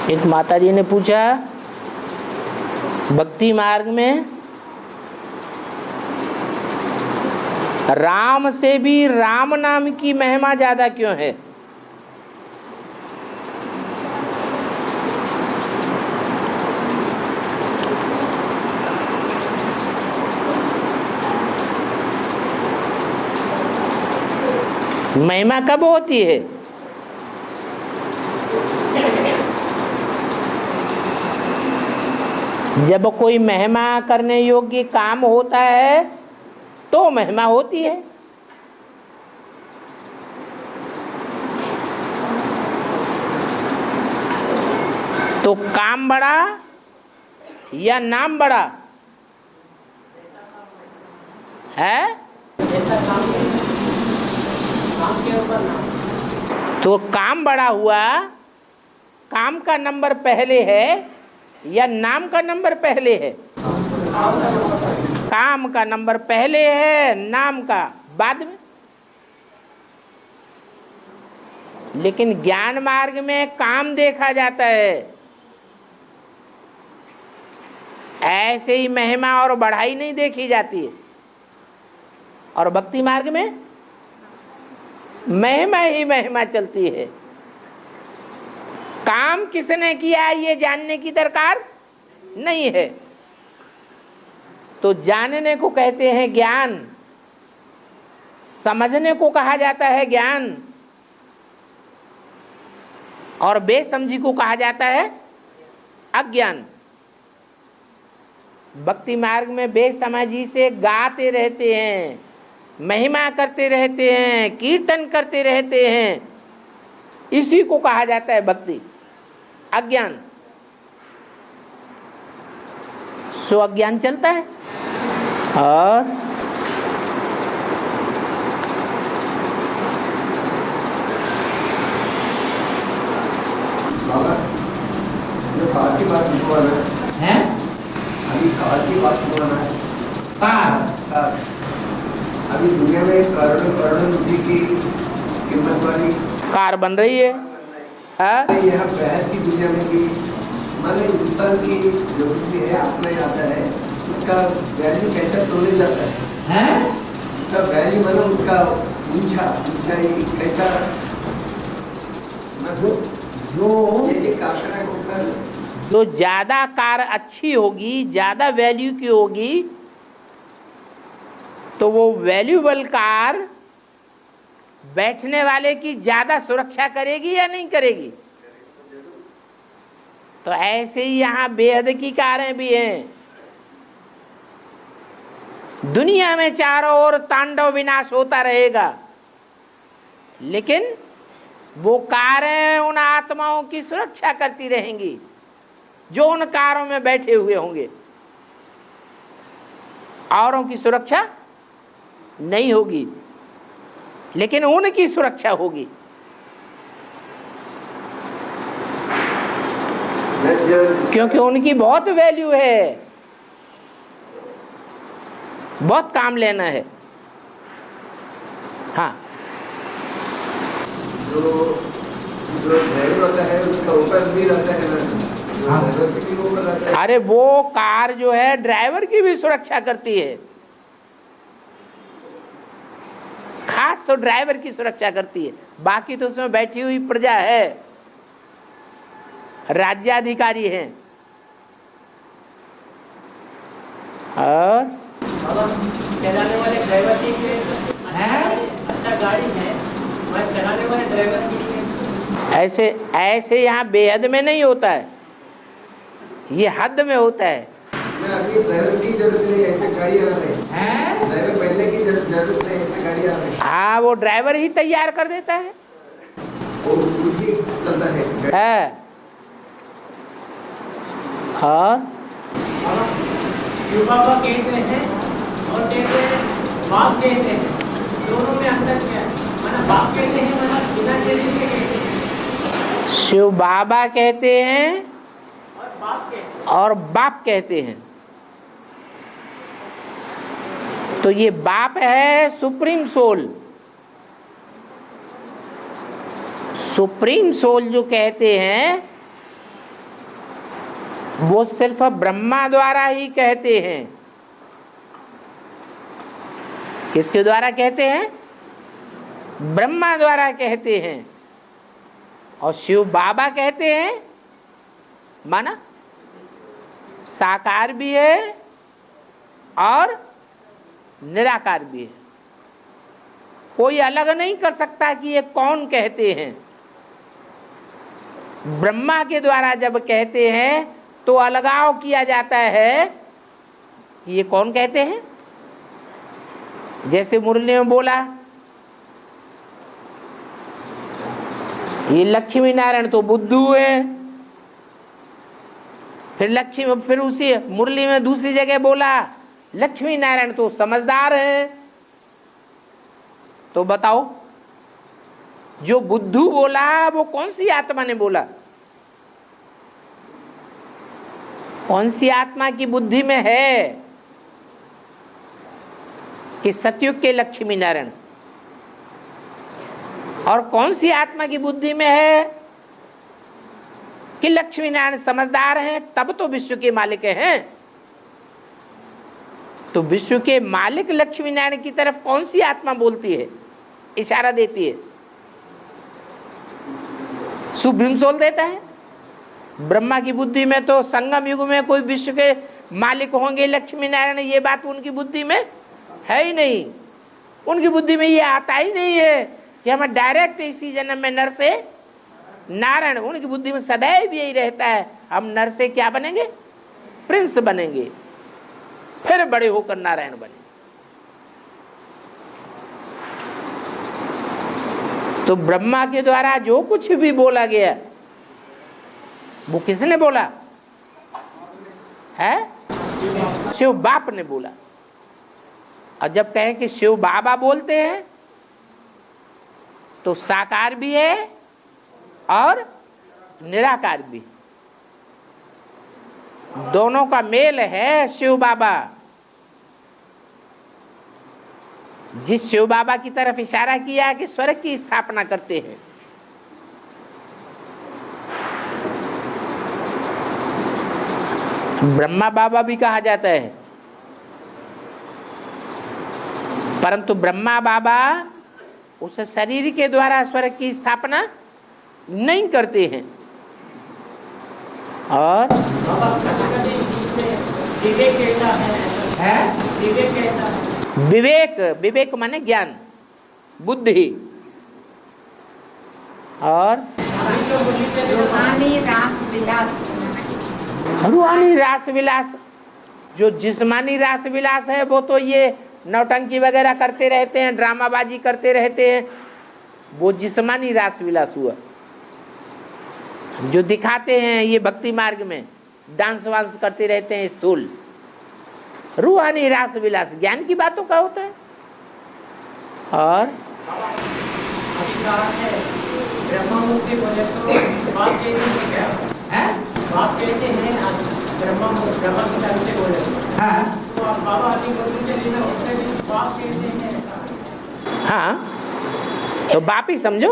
एक माता जी ने पूछा, भक्ति मार्ग में राम से भी राम नाम की महिमा ज्यादा क्यों है? महिमा कब होती है? जब कोई महिमा करने योग्य काम होता है तो महिमा होती है। तो काम बड़ा या नाम बड़ा है? तो काम बड़ा हुआ, काम का नंबर पहले है या नाम का नंबर पहले है? काम का नंबर पहले है, नाम का बाद में। लेकिन ज्ञान मार्ग में काम देखा जाता है, ऐसे ही महिमा और बढ़ाई नहीं देखी जाती है। और भक्ति मार्ग में महिमा ही महिमा चलती है। काम किसने किया ये जानने की दरकार नहीं है। तो जानने को कहते हैं ज्ञान, समझने को कहा जाता है ज्ञान, और बेसमझी को कहा जाता है अज्ञान। भक्ति मार्ग में बेसमझी से गाते रहते हैं, महिमा करते रहते हैं, कीर्तन करते रहते हैं, इसी को कहा जाता है भक्ति। अज्ञान सो अज्ञान चलता है। और कार की बात है, अभी कार की बात है। कार अभी दुनिया में करोड़ों करोड़ों रुपए की कीमत वाली कार बन रही है। यह बेहद की दुनिया में भी माने हिंदुस्तान की जो भी है अपना आता है, उसका वैल्यू कैसा तोले जाता है? उसका वैल्यू माने उसका ऊंचाई कैसा जो ज्यादा कार अच्छी होगी, ज्यादा वैल्यू की होगी, तो वो वैल्यूबल कार बैठने वाले की ज्यादा सुरक्षा करेगी या नहीं करेगी? तो ऐसे ही यहां बेहद की कारें भी हैं। दुनिया में चारों ओर तांडव विनाश होता रहेगा, लेकिन वो कारें उन आत्माओं की सुरक्षा करती रहेंगी जो उन कारों में बैठे हुए होंगे। औरों की सुरक्षा नहीं होगी, लेकिन उनकी सुरक्षा होगी। क्योंकि उनकी बहुत वैल्यू है, बहुत काम लेना है। हाँ, जो ड्राइवर होता है उसका ऊपर भी रहता है ना, ड्राइवर के भी ऊपर रहता है। अरे वो कार जो है ड्राइवर की भी सुरक्षा करती है, खास तो ड्राइवर की सुरक्षा करती है। बाकी तो उसमें बैठी हुई प्रजा है, राज्याधिकारी हैं। और चलाने वाले ड्राइवर की अच्छा गाड़ी है, वह चलाने वाले ड्राइवर की ऐसे यहाँ बेहद में नहीं होता है, ये हद में होता है। अभी ड्राइवर की जरूरत नहीं, ऐसे गाड़ी आ रही है। ड्राइवर बैठने की जरूरत नहीं, ऐसे गाड़ी आ रही है। हाँ, वो ड्राइवर ही तैयार कर देता है, वो खुद ही चलता है। और शिव बाबा कहते हैं और कहते हैं बाप कहते हैं, दोनों में अंतर क्या है? माना बाप कहते हैं, माना बिना कहते हैं। शिव बाबा कहते हैं और बाप कहते हैं। तो ये बाप है सुप्रीम सोल। सुप्रीम सोल जो कहते हैं वो सिर्फ ब्रह्मा द्वारा ही कहते हैं। किसके द्वारा कहते हैं? ब्रह्मा द्वारा कहते हैं। और शिव बाबा कहते हैं, माना साकार भी है और निराकार भी है। कोई अलग नहीं कर सकता कि ये कौन कहते हैं। ब्रह्मा के द्वारा जब कहते हैं तो अलगाव किया जाता है कि ये कौन कहते हैं। जैसे मुरली में बोला ये लक्ष्मी नारायण तो बुद्धू है, फिर उसी मुरली में दूसरी जगह बोला लक्ष्मी नारायण तो समझदार है। तो बताओ जो बुद्धू बोला वो कौन सी आत्मा ने बोला? कौन सी आत्मा की बुद्धि में है कि सतयुग के लक्ष्मी नारायण, और कौन सी आत्मा की बुद्धि में है कि लक्ष्मी नारायण समझदार हैं, तब तो विश्व के मालिक हैं। तो विश्व के मालिक लक्ष्मी नारायण की तरफ कौन सी आत्मा बोलती है, इशारा देती है? सुप्रीम सोल देता है। ब्रह्मा की बुद्धि में तो संगम युग में कोई विश्व के मालिक होंगे लक्ष्मी नारायण, ये बात उनकी बुद्धि में है ही नहीं। उनकी बुद्धि में ये आता ही नहीं है कि हम डायरेक्ट इसी जन्म में नर से नारायण। उनकी बुद्धि में सदैव यही रहता है हम नर से क्या बनेंगे? प्रिंस बनेंगे, फिर बड़े होकर नारायण बनेंगे। तो ब्रह्मा के द्वारा जो कुछ भी बोला गया वो किसने बोला है? शिव बाप ने बोला। और जब कहें कि शिव बाबा बोलते हैं तो साकार भी है और निराकार भी, दोनों का मेल है शिव बाबा। जिस शिव बाबा की तरफ इशारा किया कि स्वर्ग की स्थापना करते हैं, ब्रह्मा बाबा भी कहा जाता है, परंतु ब्रह्मा बाबा उस शरीर के द्वारा स्वर्ग की स्थापना नहीं करते हैं। और विवेक, विवेक माने ज्ञान, बुद्धि। और रूहानी रास विलास, जो जिस्मानी रास विलास है वो तो ये नौटंकी वगैरह करते रहते हैं, ड्रामाबाजी करते रहते हैं, वो जिस्मानी रास विलास हुआ। जो दिखाते हैं ये भक्ति मार्ग में डांस वांस करते रहते हैं स्थूल। रूहानी रास विलास ज्ञान की बातों का होता है। और ब्रह्मा मुक्ति बोले तो बात कहते हैं क्या है? बात कहते हैं ब्रह्मा की तरफ से बोले तो आप बाबा आदि बोलते चले उससे भी बाप कहते हैं। हाँ, तो बाप ही समझो,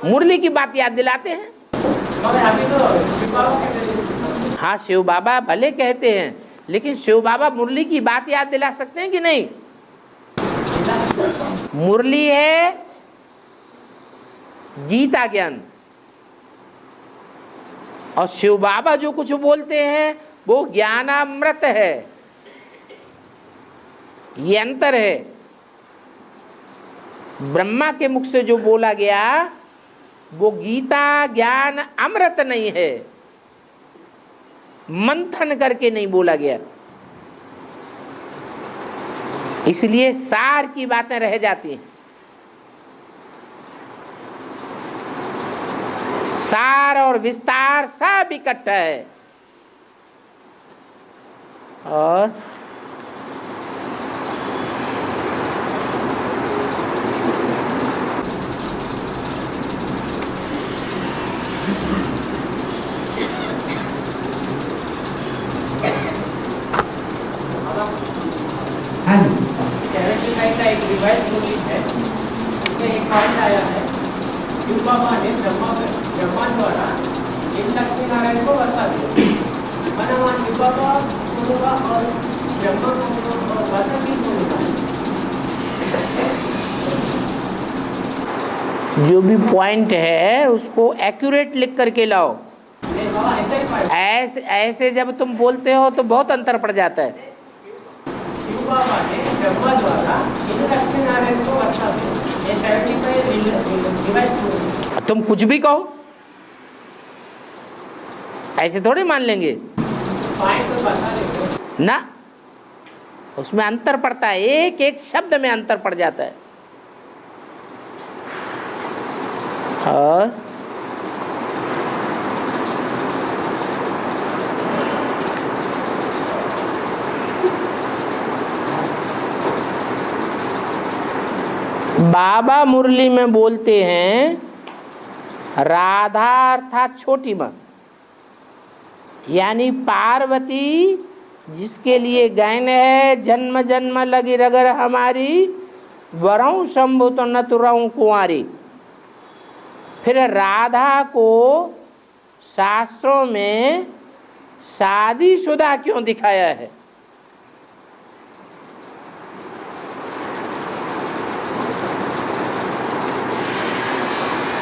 मुरली की बात याद दिलाते हैं। अभी तो शिव बाबा कहते हैं। हाँ, शिव बाबा भले कहते हैं, लेकिन शिव बाबा मुरली की बात याद दिला सकते हैं कि नहीं? मुरली है गीता ज्ञान, और शिव बाबा जो कुछ बोलते हैं वो ज्ञानामृत है। ये अंतर है। ब्रह्मा के मुख से जो बोला गया वो गीता ज्ञान अमृत नहीं है, मंथन करके नहीं बोला गया, इसलिए सार की बातें रह जाती हैं। सार और विस्तार सब इकट्ठा है। और एक रिवाइज नोटिस है, इसमें एक पॉइंट आया है, शिव बाबा ने ब्रह्मा द्वारा एक लक्ष्मी नारायण को बता दिया। माना वहाँ शिव बाबा होगा और ब्रह्मा और माता भी होगा। जो भी पॉइंट है उसको एक्यूरेट लिख करके लाओ। नहीं बाबा ऐसा ही पाया। ऐसे जब तुम बोलते हो तो बहुत अंतर पड़ जाता है। शिव बाबा ने ब्रह्मा द्वारा इन लक्ष्मी नारायण को अच्छा से ये 75 डिवाइस। तुम कुछ भी कहो, ऐसे थोड़ी मान लेंगे पॉइंट तो बता देते ना, उसमें अंतर पड़ता है, एक एक शब्द में अंतर पड़ जाता है। और बाबा मुरली में बोलते हैं राधा अर्थात छोटी माँ, यानी पार्वती जिसके लिए गायन है, जन्म जन्म लगी रगर हमारी, वरऊ शंभु तो न तुरऊ कुंवारी। फिर राधा को शास्त्रों में शादीशुदा क्यों दिखाया है?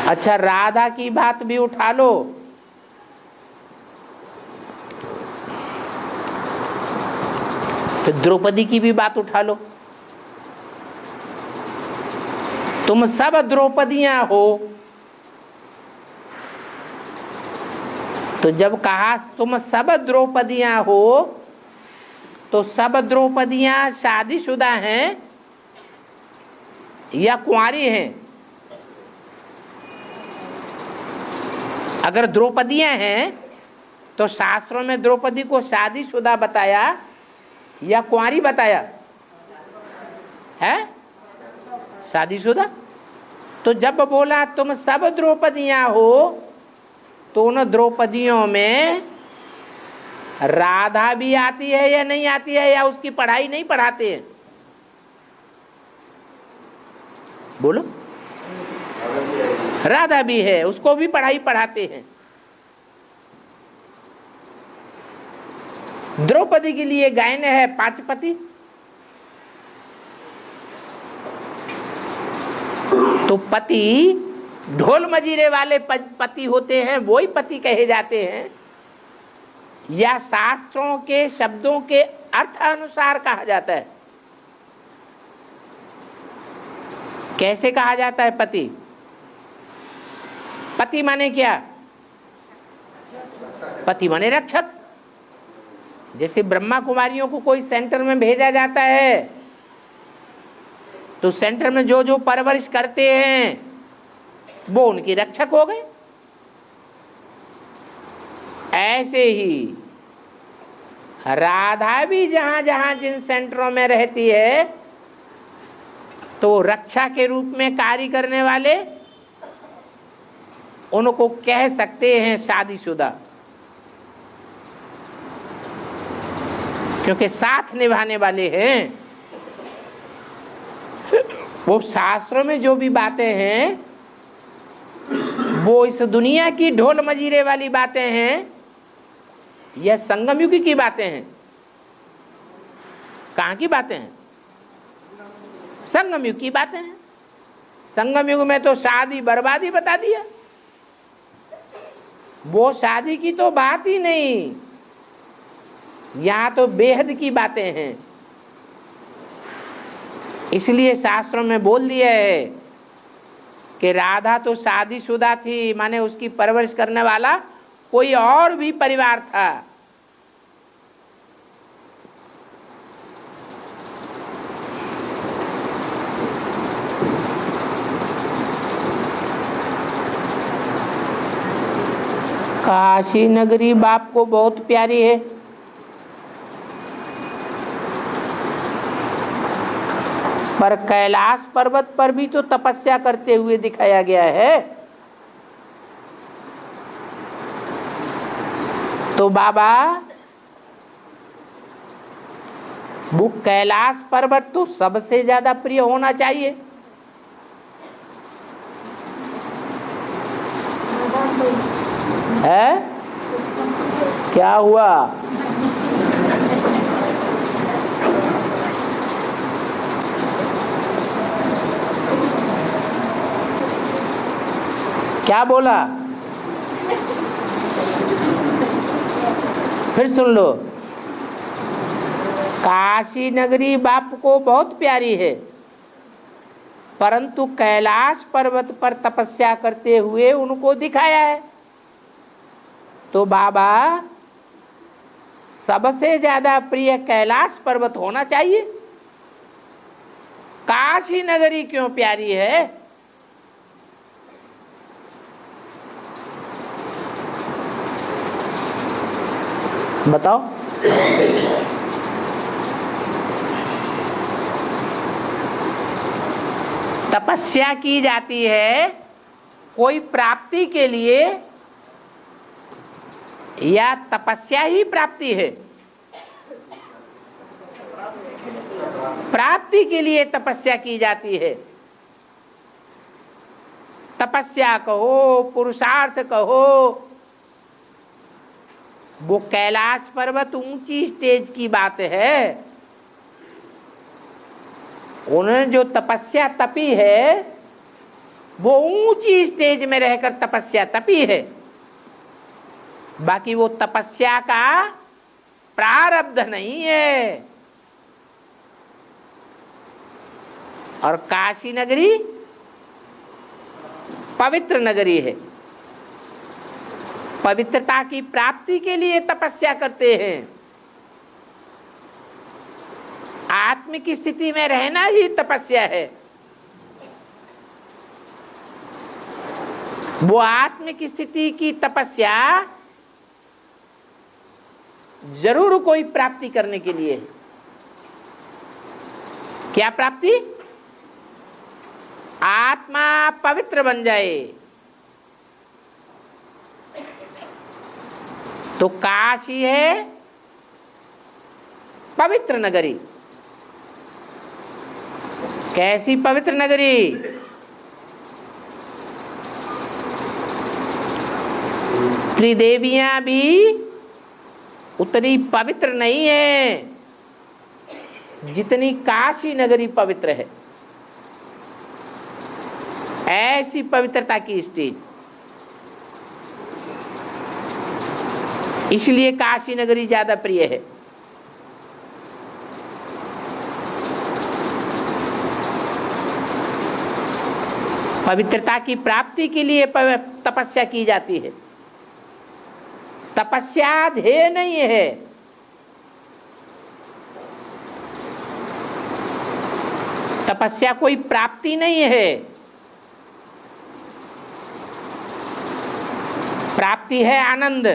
अच्छा, राधा की बात भी उठा लो। तो द्रौपदी की भी बात उठा लो। तुम सब द्रौपदियां हो, तो जब कहा तुम सब द्रौपदियां हो, तो सब द्रौपदियां शादीशुदा हैं या कुंवारी हैं? अगर द्रौपदियां हैं तो शास्त्रों में द्रौपदी को शादीशुदा बताया या कुंवारी बताया है? शादीशुदा। तो जब बोला तुम सब द्रौपदियां हो, तो उन द्रौपदियों में राधा भी आती है या नहीं आती है, या उसकी पढ़ाई नहीं पढ़ाते हैं? बोलो। राधा भी है, उसको भी पढ़ाई पढ़ाते हैं। द्रौपदी के लिए गायन है पांचपति। तो पति ढोल मजीरे वाले पति होते हैं, वही पति कहे जाते हैं, या शास्त्रों के शब्दों के अर्थ अनुसार कहा जाता है? कैसे कहा जाता है पति? पति माने क्या? पति माने रक्षक। जैसे ब्रह्मा कुमारियों को कोई सेंटर में भेजा जाता है, तो सेंटर में जो जो परवरिश करते हैं वो उनकी रक्षक हो गए। ऐसे ही राधा भी जहां जहां जिन सेंटरों में रहती है, तो रक्षा के रूप में कार्य करने वाले उनको कह सकते हैं शादीशुदा, क्योंकि साथ निभाने वाले हैं। वो शास्त्रों में जो भी बातें हैं वो इस दुनिया की ढोल मजीरे वाली बातें हैं या संगम युग की बातें हैं? कहाँ की बातें हैं? संगम युग की बातें हैं। संगम युग में तो शादी बर्बादी बता दिया, वो शादी की तो बात ही नहीं, यहाँ तो बेहद की बातें हैं। इसलिए शास्त्रों में बोल दिया है कि राधा तो शादीशुदा थी, माने उसकी परवरिश करने वाला कोई और भी परिवार था। काशी नगरी बाप को बहुत प्यारी है। पर कैलाश पर्वत पर भी तो तपस्या करते हुए दिखाया गया है। तो बाबा वो कैलाश पर्वत तो सबसे ज्यादा प्रिय होना चाहिए। है क्या हुआ? क्या बोला? फिर सुन लो। काशी नगरी बाप को बहुत प्यारी है, परंतु कैलाश पर्वत पर तपस्या करते हुए उनको दिखाया है। तो बाबा सबसे ज्यादा प्रिय कैलाश पर्वत होना चाहिए। काशी नगरी क्यों प्यारी है? बताओ। तपस्या की जाती है कोई प्राप्ति के लिए, या तपस्या ही प्राप्ति है? प्राप्ति के लिए तपस्या की जाती है। तपस्या कहो, पुरुषार्थ कहो, वो कैलाश पर्वत ऊंची स्टेज की बात है। उन्होंने जो तपस्या तपी है वो ऊंची स्टेज में रहकर तपस्या तपी है। बाकी वो तपस्या का प्रारब्ध नहीं है। और काशी नगरी पवित्र नगरी है। पवित्रता की प्राप्ति के लिए तपस्या करते हैं। आत्मिक स्थिति में रहना ही तपस्या है। वो आत्मिक स्थिति की तपस्या जरूर कोई प्राप्ति करने के लिए है। क्या प्राप्ति? आत्मा पवित्र बन जाए। तो काशी है पवित्र नगरी। कैसी पवित्र नगरी? त्रिदेवियां भी उतनी पवित्र नहीं है जितनी काशी नगरी पवित्र है। ऐसी पवित्रता की स्टेज, इसलिए काशी नगरी ज्यादा प्रिय है। पवित्रता की प्राप्ति के लिए तपस्या की जाती है। तपस्या ध्येय नहीं है। तपस्या कोई प्राप्ति नहीं है। प्राप्ति है आनंद,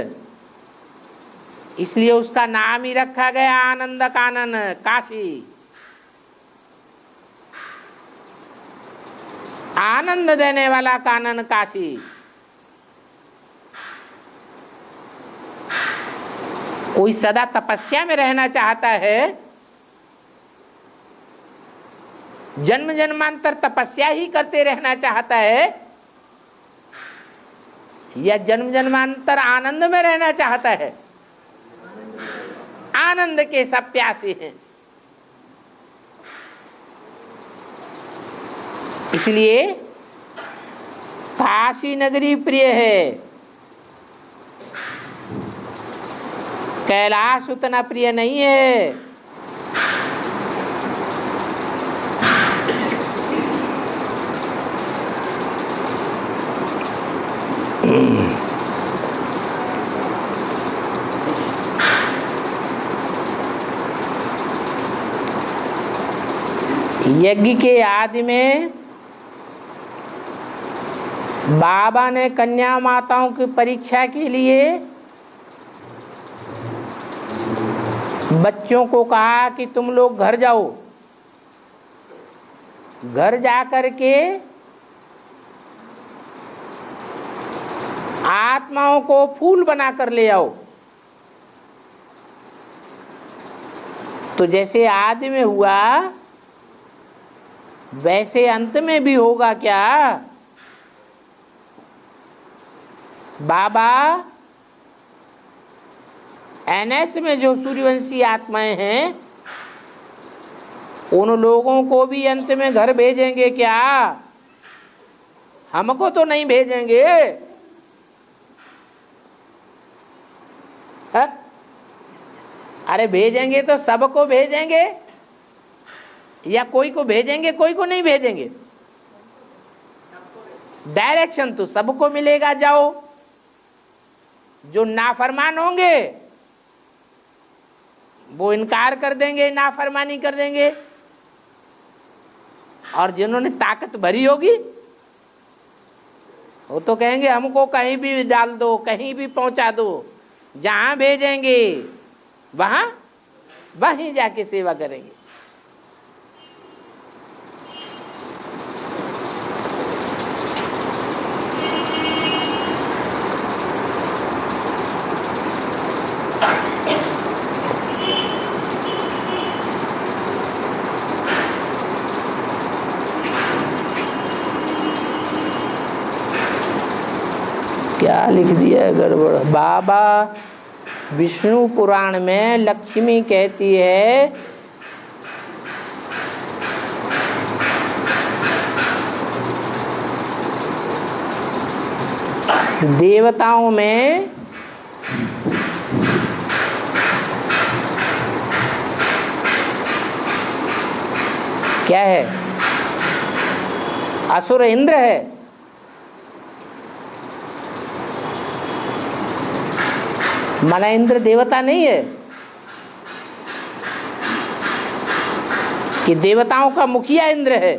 इसलिए उसका नाम ही रखा गया आनंद कानन काशी। आनंद देने वाला कानन काशी। कोई सदा तपस्या में रहना चाहता है, जन्म जन्मांतर तपस्या ही करते रहना चाहता है, या जन्म जन्मांतर आनंद में रहना चाहता है? आनंद के सब प्यासे हैं। इसलिए काशी नगरी प्रिय है। कैलाश उतना प्रिय नहीं है। यज्ञ के आदि में बाबा ने कन्या माताओं की परीक्षा के लिए बच्चों को कहा कि तुम लोग घर जाओ, घर जाकर के आत्माओं को फूल बनाकर ले आओ। तो जैसे आदि में हुआ वैसे अंत में भी होगा क्या? बाबा एनएस में जो सूर्यवंशी आत्माएं हैं उन लोगों को भी अंत में घर भेजेंगे क्या? हमको तो नहीं भेजेंगे। है? अरे भेजेंगे तो सबको भेजेंगे या कोई को भेजेंगे कोई को नहीं भेजेंगे? डायरेक्शन तो सबको मिलेगा, जाओ। जो नाफरमान होंगे वो इनकार कर देंगे, नाफरमानी कर देंगे, और जिन्होंने ताकत भरी होगी वो तो कहेंगे हमको कहीं भी डाल दो, कहीं भी पहुंचा दो, जहां भेजेंगे वहीं जाके सेवा करेंगे। क्या लिख दिया है गड़बड़? बाबा विष्णु पुराण में लक्ष्मी कहती है देवताओं में क्या है? असुर इंद्र है। माना इंद्र देवता नहीं है कि देवताओं का मुखिया इंद्र है?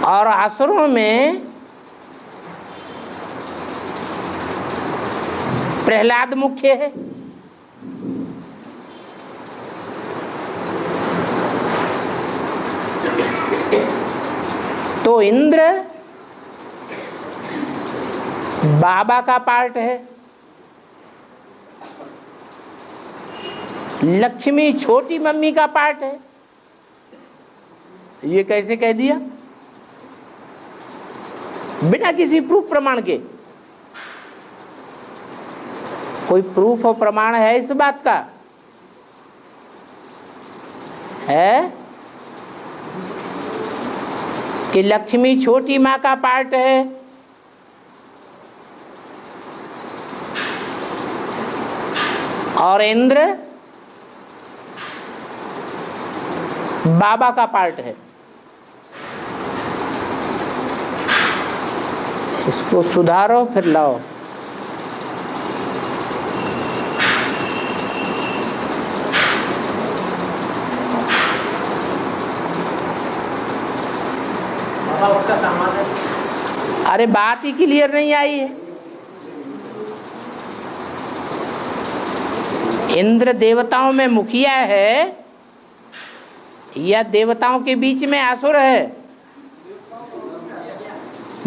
और असुरों में प्रहलाद मुख्य है। तो इंद्र बाबा का पार्ट है, लक्ष्मी छोटी मम्मी का पार्ट है। ये कैसे कह दिया बिना किसी प्रूफ प्रमाण के? कोई प्रूफ और प्रमाण है इस बात का? है कि लक्ष्मी छोटी माँ का पार्ट है, और इंद्र बाबा का पार्ट है। इसको सुधारो फिर लाओ। उसका सामान है। अरे बात ही क्लियर नहीं आई है। इंद्र देवताओं में मुखिया है या देवताओं के बीच में असुर है?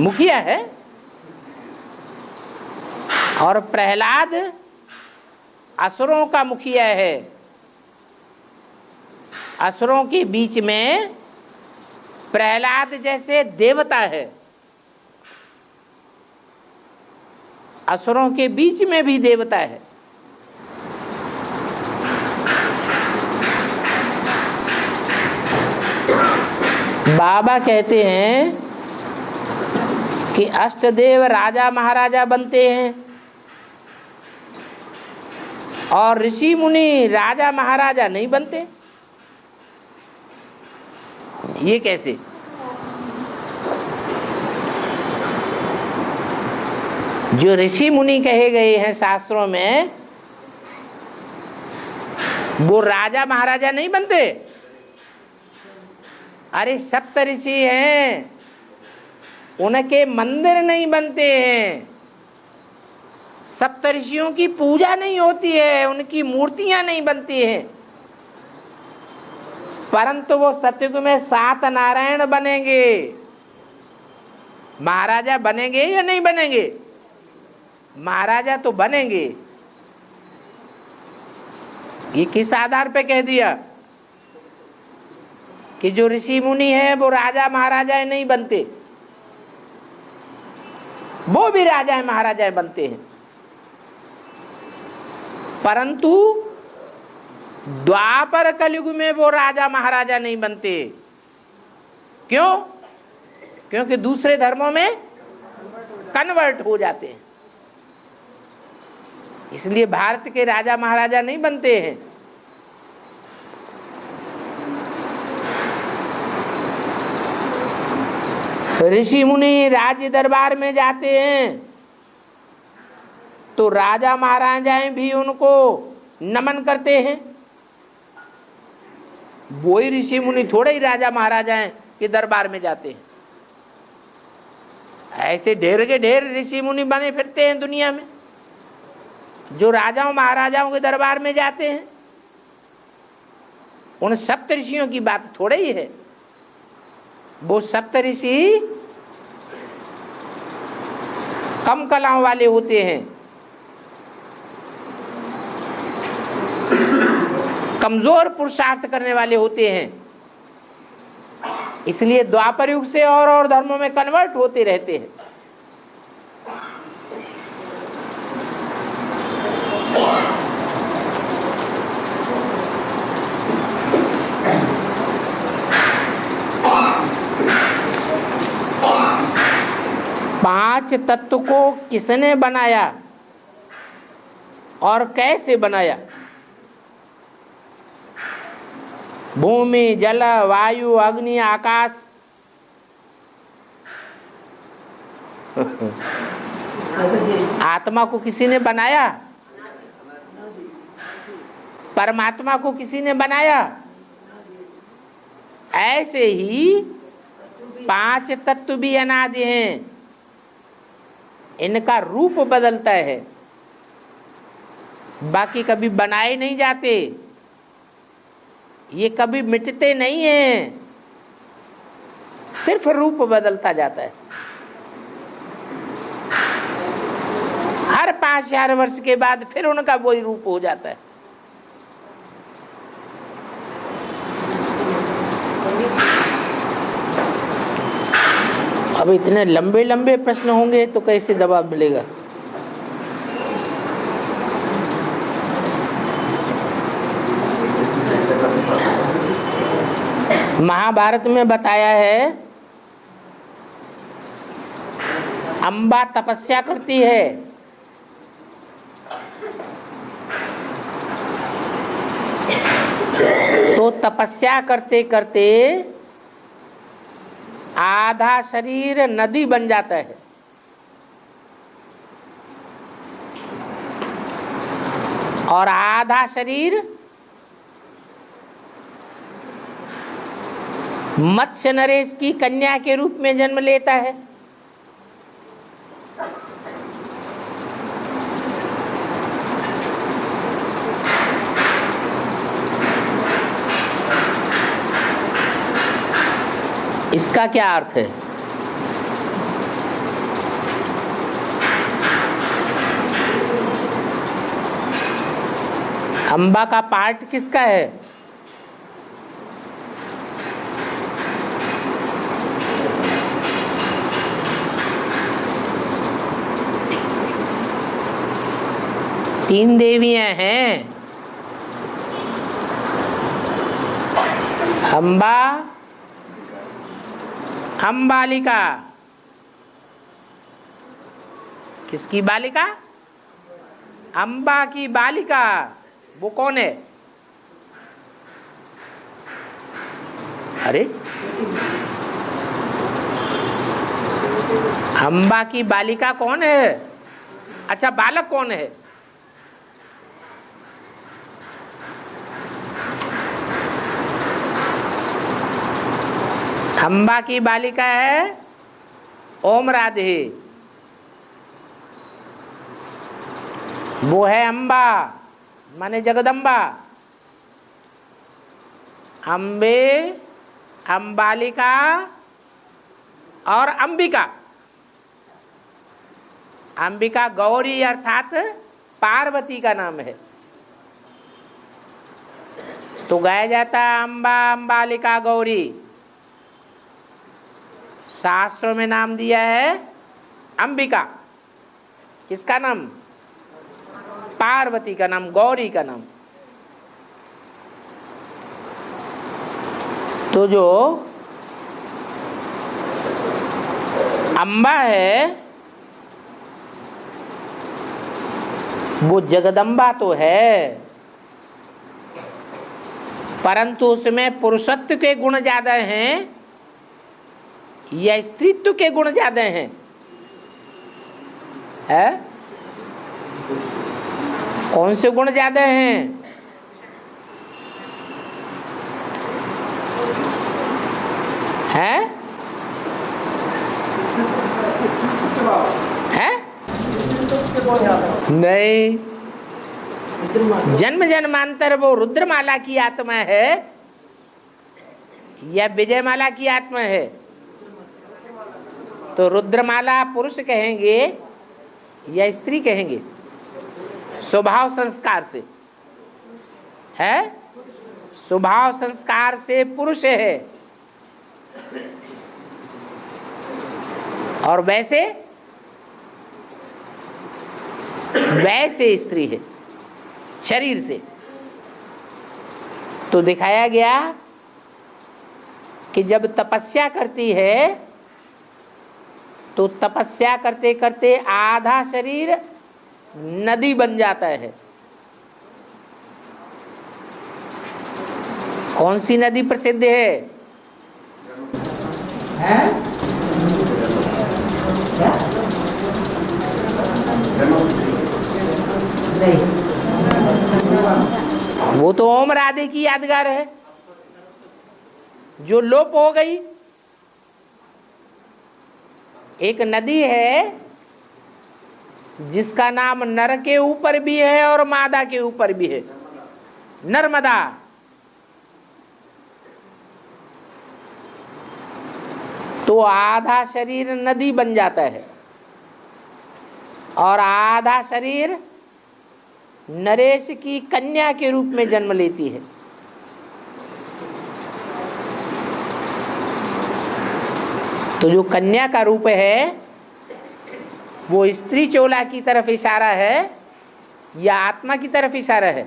मुखिया है। और प्रहलाद असुरों का मुखिया है। असुरों के बीच में प्रहलाद जैसे देवता है, असुरों के बीच में भी देवता है। बाबा कहते हैं कि अष्टदेव राजा महाराजा बनते हैं और ऋषि मुनि राजा महाराजा नहीं बनते। ये कैसे? जो ऋषि मुनि कहे गए हैं शास्त्रों में वो राजा महाराजा नहीं बनते। अरे सप्त ऋषि हैं, उनके मंदिर नहीं बनते हैं, सप्त ऋषियों की पूजा नहीं होती है, उनकी मूर्तियां नहीं बनती हैं, परंतु वो सतयुग में 7 नारायण बनेंगे। महाराजा बनेंगे या नहीं बनेंगे? महाराजा तो बनेंगे। ये किस आधार पे कह दिया कि जो ऋषि मुनि है वो राजा महाराजा नहीं बनते? वो भी राजा महाराजा बनते हैं, परंतु द्वापर कलयुग में वो राजा महाराजा नहीं बनते। क्यों? क्योंकि दूसरे धर्मों में कन्वर्ट हो जाते हैं। इसलिए भारत के राजा महाराजा नहीं बनते हैं। ऋषि मुनि राज्य दरबार में जाते हैं तो राजा महाराजाएं भी उनको नमन करते हैं। वो ही ऋषि मुनि थोड़े ही राजा महाराजाएं के दरबार में जाते हैं। ऐसे ढेर के ढेर ऋषि मुनि बने फिरते हैं दुनिया में, जो राजाओं महाराजाओं के दरबार में जाते हैं। उन सप्त ऋषियों की बात थोड़े ही है। वो सप्त ऋषि कम कलाओं वाले होते हैं, कमजोर पुरुषार्थ करने वाले होते हैं। इसलिए द्वापर युग से और धर्मों में कन्वर्ट होते रहते हैं। पांच तत्व को किसने बनाया और कैसे बनाया? भूमि, जल, वायु, अग्नि, आकाश। आत्मा को किसी ने बनाया? परमात्मा को किसी ने बनाया? ऐसे ही पांच तत्व भी अनादि हैं। इनका रूप बदलता है, बाकी कभी बनाए नहीं जाते। ये कभी मिटते नहीं हैं, सिर्फ रूप बदलता जाता है। हर 5000 वर्ष के बाद फिर उनका वही रूप हो जाता है। अब इतने लंबे लंबे प्रश्न होंगे तो कैसे जवाब मिलेगा? महाभारत में बताया है, अंबा तपस्या करती है। तो तपस्या करते करते आधा शरीर नदी बन जाता है और आधा शरीर मत्स्य नरेश की कन्या के रूप में जन्म लेता है। इसका क्या अर्थ है? अंबा का पार्ट किसका है? तीन देवियां हैं, अंबा, अंबालिका। किसकी बालिका? अंबा की बालिका। वो कौन है? अरे, अंबा की बालिका कौन है? अच्छा, बालक कौन है? अंबा की बालिका है ओम राधे। वो है अंबा माने जगदम्बा। अंबे, अंबालिका और अंबिका। अंबिका गौरी अर्थात पार्वती का नाम है। तो गाया जाता है अंबा, अंबालिका, गौरी। शास्त्रों में नाम दिया है अंबिका। किसका नाम? पार्वती का नाम, गौरी का नाम। तो जो अम्बा है वो जगदम्बा तो है, परंतु उसमें पुरुषत्व के गुण ज्यादा हैं या स्त्रीत्व के गुण ज्यादा हैं? है? कौन से गुण ज्यादा हैं? हैं? हैं? नहीं, जन्म जन्मांतर वो रुद्रमाला की आत्मा है या विजयमाला की आत्मा है? तो रुद्रमाला पुरुष कहेंगे या स्त्री कहेंगे? स्वभाव संस्कार से है, स्वभाव संस्कार से पुरुष है, और वैसे स्त्री है शरीर से। तो दिखाया गया कि जब तपस्या करती है तो तपस्या करते करते आधा शरीर नदी बन जाता है। कौन सी नदी प्रसिद्ध है? नहीं, वो तो ओम राधे की यादगार है जो लोप हो गई। एक नदी है जिसका नाम नर के ऊपर भी है और मादा के ऊपर भी है, नर्मदा। तो आधा शरीर नदी बन जाता है और आधा शरीर नरेश की कन्या के रूप में जन्म लेती है। तो जो कन्या का रूप है वो स्त्री चोला की तरफ इशारा है या आत्मा की तरफ इशारा है?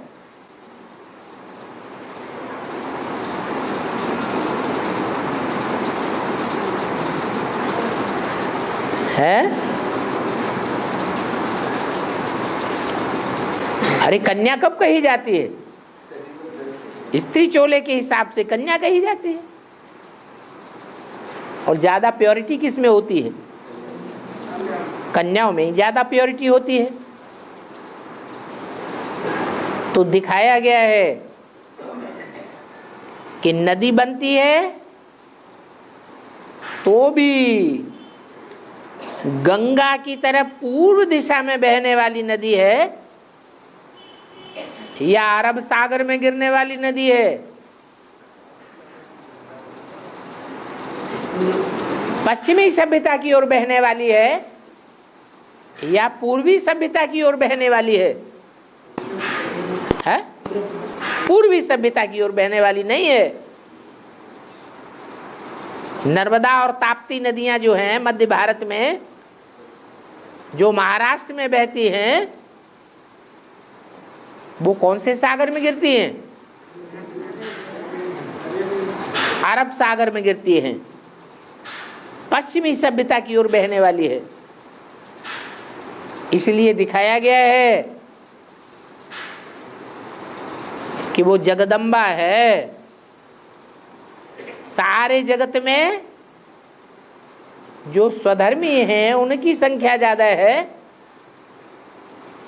अरे कन्या कब कही जाती है? स्त्री चोले के हिसाब से कन्या कही जाती है। और ज्यादा प्योरिटी किस में होती है? कन्याओं में ज्यादा प्योरिटी होती है। तो दिखाया गया है कि नदी बनती है तो भी गंगा की तरफ पूर्व दिशा में बहने वाली नदी है या अरब सागर में गिरने वाली नदी है? पश्चिमी सभ्यता की ओर बहने वाली है या पूर्वी सभ्यता की ओर बहने वाली है? पूर्वी सभ्यता की ओर बहने वाली नहीं है। नर्मदा और ताप्ती नदियां जो हैं मध्य भारत में, जो महाराष्ट्र में बहती हैं, वो कौन से सागर में गिरती हैं? अरब सागर में गिरती हैं। पश्चिमी सभ्यता की ओर बहने वाली है। इसलिए दिखाया गया है कि वो जगदम्बा है। सारे जगत में जो स्वधर्मी हैं उनकी संख्या ज्यादा है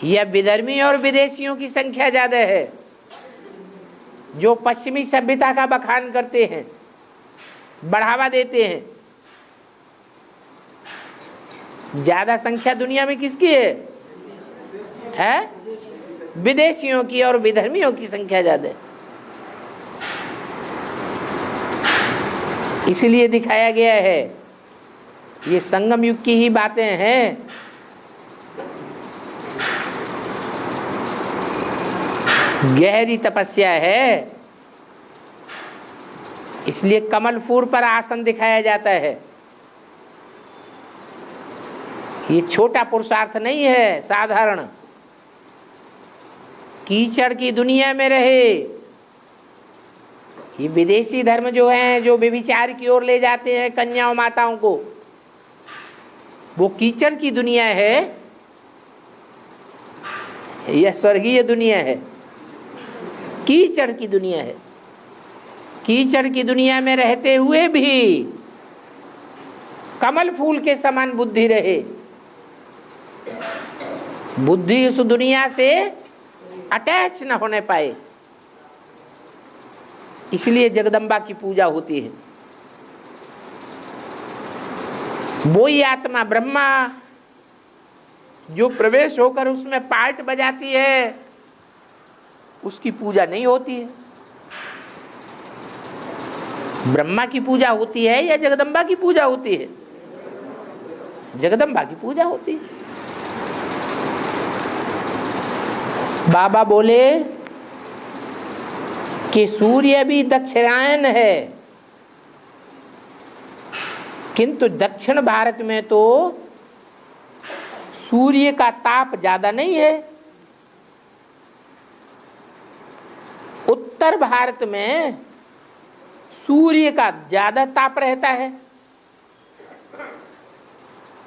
या विधर्मी और विदेशियों की संख्या ज्यादा है? जो पश्चिमी सभ्यता का बखान करते हैं, बढ़ावा देते हैं, ज्यादा संख्या दुनिया में किसकी है? विदेशियों की और विधर्मियों की संख्या ज्यादा है। इसलिए दिखाया गया है, ये संगम युग की ही बातें हैं। गहरी तपस्या है, इसलिए कमल फूल पर आसन दिखाया जाता है। ये छोटा पुरुषार्थ नहीं है साधारण। कीचड़ की दुनिया में रहे, ये विदेशी धर्म जो है, जो व्यभिचार की ओर ले जाते हैं कन्याओं माताओं को, वो कीचड़ की दुनिया है, यह स्वर्गीय दुनिया है। कीचड़ की दुनिया है। कीचड़ की दुनिया में रहते हुए भी कमल फूल के समान बुद्धि रहे, बुद्धि उस दुनिया से अटैच न होने पाए, इसलिए जगदम्बा की पूजा होती है। वही आत्मा ब्रह्मा जो प्रवेश होकर उसमें पार्ट बजाती है, उसकी पूजा नहीं होती है। ब्रह्मा की पूजा होती है या जगदम्बा की पूजा होती है? जगदम्बा की पूजा होती है। बाबा बोले कि सूर्य भी दक्षिणायन है, किंतु दक्षिण भारत में तो सूर्य का ताप ज्यादा नहीं है। उत्तर भारत में सूर्य का ज्यादा ताप रहता है।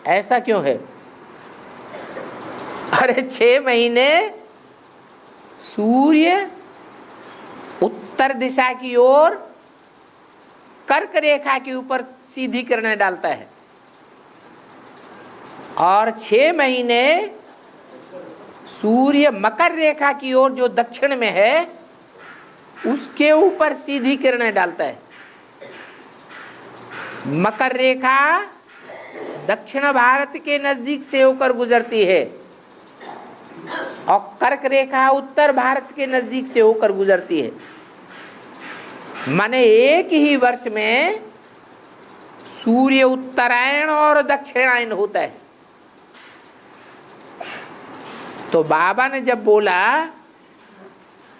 ऐसा क्यों है? अरे 6 महीने सूर्य उत्तर दिशा की ओर कर्क रेखा के ऊपर सीधी किरणें डालता है, और 6 महीने सूर्य मकर रेखा की ओर जो दक्षिण में है उसके ऊपर सीधी किरणें डालता है। मकर रेखा दक्षिण भारत के नजदीक से होकर गुजरती है और कर्क रेखा उत्तर भारत के नजदीक से होकर गुजरती है। माने एक ही वर्ष में सूर्य उत्तरायण और दक्षिणायन होता है। तो बाबा ने जब बोला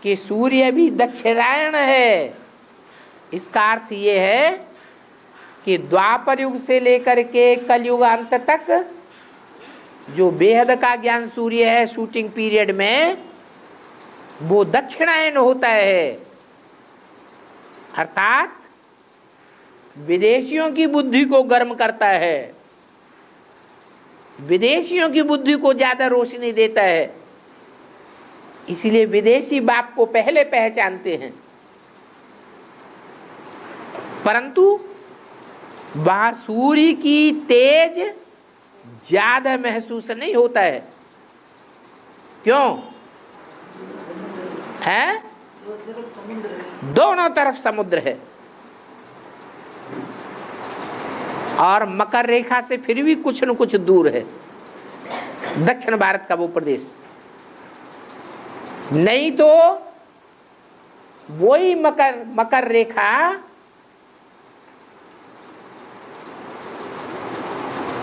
कि सूर्य भी दक्षिणायन है, इसका अर्थ ये है कि द्वापर युग से लेकर के कलयुग अंत तक जो बेहद का ज्ञान सूर्य है शूटिंग पीरियड में, वो दक्षिणायन होता है। अर्थात विदेशियों की बुद्धि को गर्म करता है, विदेशियों की बुद्धि को ज्यादा रोशनी देता है। इसलिए विदेशी बाप को पहले पहचानते हैं, परंतु वहां सूर्य की तेज ज्यादा महसूस नहीं होता है। क्यों है? दोनों तरफ समुद्र है, और मकर रेखा से फिर भी कुछ न कुछ दूर है दक्षिण भारत का वो प्रदेश। नहीं तो वही मकर रेखा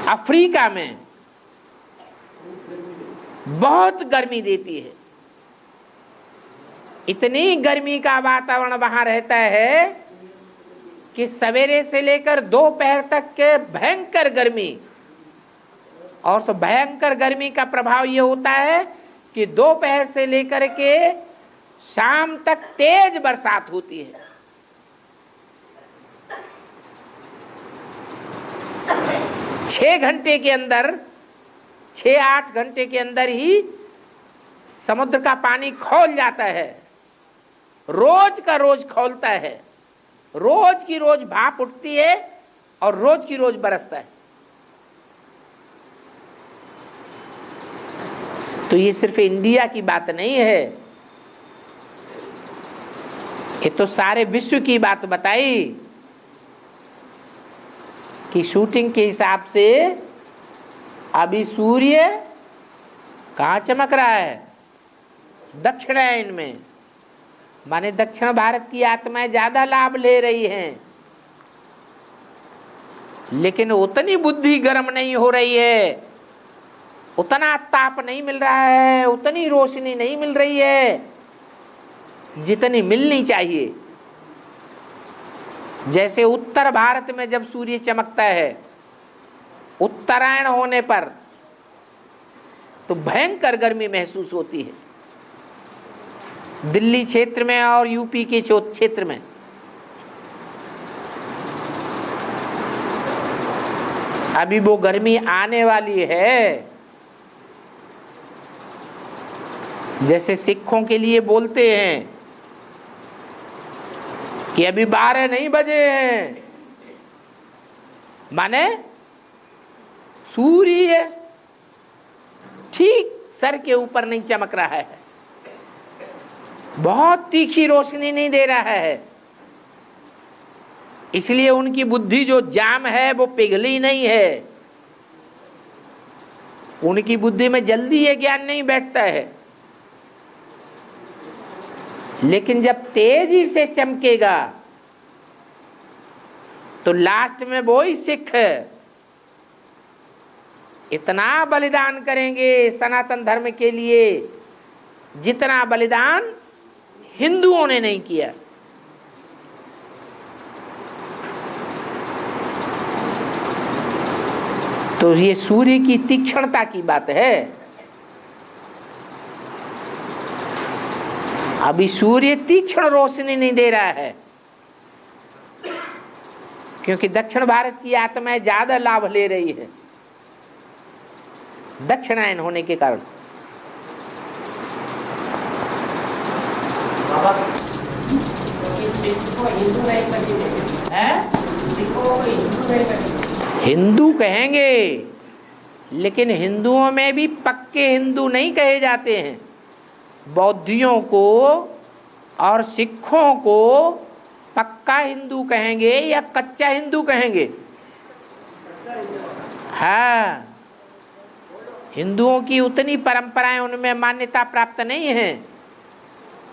अफ्रीका में बहुत गर्मी देती है। इतनी गर्मी का वातावरण वहां रहता है कि सवेरे से लेकर दोपहर तक के भयंकर गर्मी, और सो भयंकर गर्मी का प्रभाव ये होता है कि दोपहर से लेकर के शाम तक तेज बरसात होती है। 6 घंटे के अंदर, 6-8 घंटे के अंदर ही समुद्र का पानी खौल जाता है, रोज का रोज खौलता है, रोज की रोज भाप उठती है और रोज की रोज बरसता है। तो ये सिर्फ इंडिया की बात नहीं है, ये तो सारे विश्व की बात बताई कि शूटिंग के हिसाब से अभी सूर्य कहाँ चमक रहा है? दक्षिणायन में। माने दक्षिण भारत की आत्माएं ज्यादा लाभ ले रही हैं, लेकिन उतनी बुद्धि गर्म नहीं हो रही है, उतना ताप नहीं मिल रहा है, उतनी रोशनी नहीं मिल रही है जितनी मिलनी चाहिए। जैसे उत्तर भारत में जब सूर्य चमकता है उत्तरायण होने पर, तो भयंकर गर्मी महसूस होती है। दिल्ली क्षेत्र में और यूपी के क्षेत्र में अभी वो गर्मी आने वाली है। जैसे सिखों के लिए बोलते हैं कि अभी 12 नहीं बजे हैं, माने सूर्य ठीक सर के ऊपर नहीं चमक रहा है, बहुत तीखी रोशनी नहीं दे रहा है, इसलिए उनकी बुद्धि जो जाम है वो पिघली नहीं है, उनकी बुद्धि में जल्दी ये ज्ञान नहीं बैठता है। लेकिन जब तेजी से चमकेगा तो लास्ट में वो ही सिख इतना बलिदान करेंगे सनातन धर्म के लिए जितना बलिदान हिंदुओं ने नहीं किया। तो ये सूर्य की तीक्ष्णता की बात है। अभी सूर्य तीक्ष्ण रोशनी नहीं दे रहा है क्योंकि दक्षिण भारत की आत्माएं ज्यादा लाभ ले रही है दक्षिणायन होने के कारण। हिंदू कहेंगे लेकिन हिंदुओं में भी पक्के हिंदू नहीं कहे जाते हैं। बौद्धियों को और सिखों को पक्का हिंदू कहेंगे या कच्चा हिंदू कहेंगे? हाँ, हिंदुओं की उतनी परंपराएं उनमें मान्यता प्राप्त नहीं है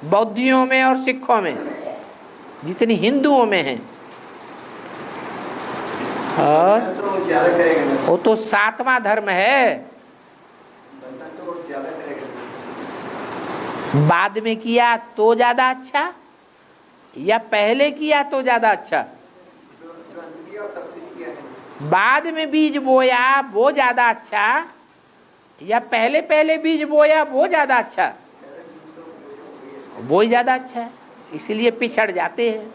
बौद्धियों में और सिखों में जितनी हिंदुओं में है। और वो तो 7वां धर्म है, बाद में किया तो ज्यादा अच्छा या पहले किया तो ज्यादा अच्छा? बाद में बीज बोया वो ज्यादा अच्छा या पहले पहले बीज बोया वो ज्यादा अच्छा? वो ही ज्यादा अच्छा है, इसीलिए पिछड़ जाते हैं।